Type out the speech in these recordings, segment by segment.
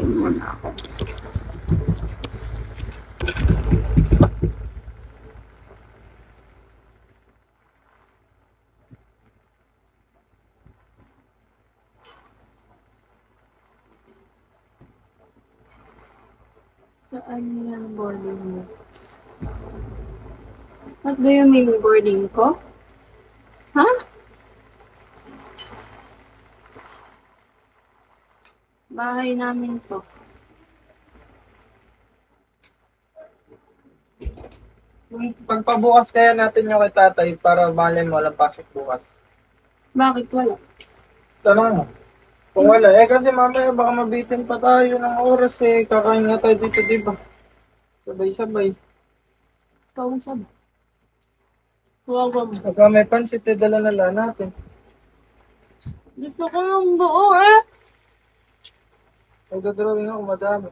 Kain muna ako. Saan yan boarding mo? What do you mean boarding ko? Ha? Bahay namin to. Pagpabukas kaya natin yung kay tatay para malay mo walang pasok bukas. Bakit wala? Tanong mo. Kung wala, kasi mamaya baka mabitin pa tayo ng oras kakain nga tayo dito, di ba? Sabay-sabay. Kausap. Huwag mo. Pagka may pansit, dala na lang natin. Gusto ko yung buo eh. Nagdodrawing ako, madami.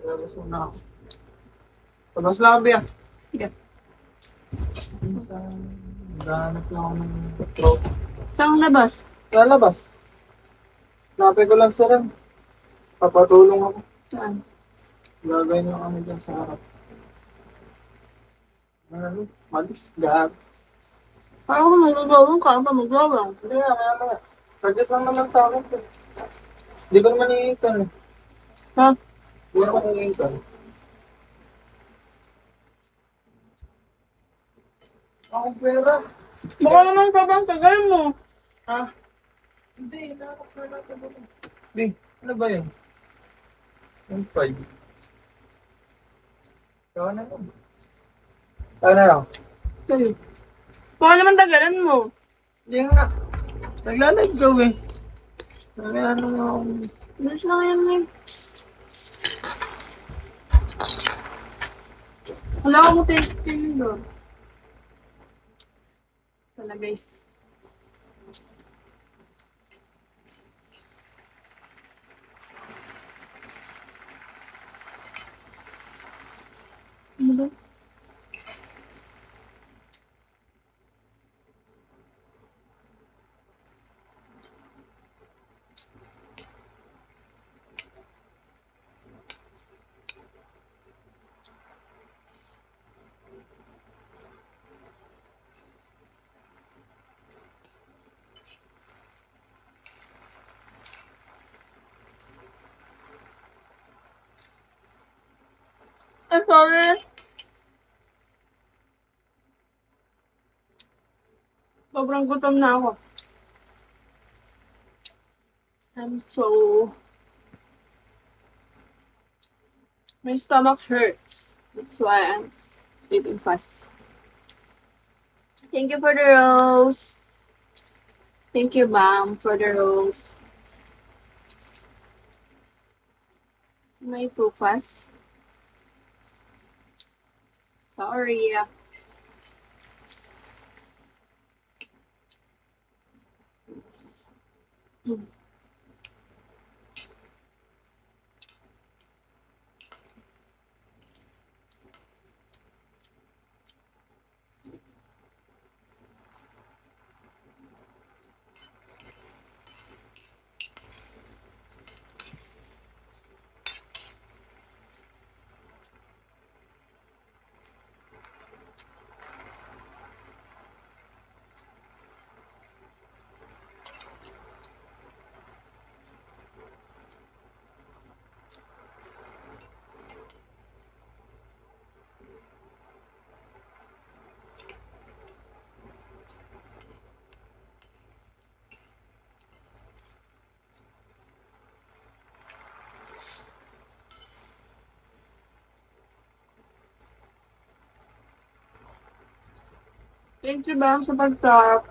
Labas muna ako. Labas lang ako, Bia. Sige. Naghahanap lang ako ng tropa. Saan labas? Lalabas. Lapit ko lang sa ram. Papatulong ako. Saan? Gagawin nyo kami dyan sa harap. Ano? Malis. Gahap. Parang kung magagawin ka, pa magagawin. Hindi nga, kaya mga. Saglit lang naman sa akin. Hindi ko naman iintan eh. Ha? Hindi ko naman iintan. Akong pera. Baka naman sobrang tagal mo. Ha? Hindi, nakakap na natin dito. Di, ano ba yun? 1.5. Kaya na lang. Kaya na lang. Sa'yo. Baka naman tagalan mo. Hindi nga. Nagla-live daw eh. Ano nga akong... Bilis lang yan eh. Wala ko mo tingin doon. Wala guys. Ano ba? Ay, sorry. Sobrang gutom na ako. My stomach hurts. That's why I'm eating fast. Thank you for the rose. Thank you, ma'am, for the rose. Am I too fast? Sorry. Thank you, ma'am, sa pag-tap.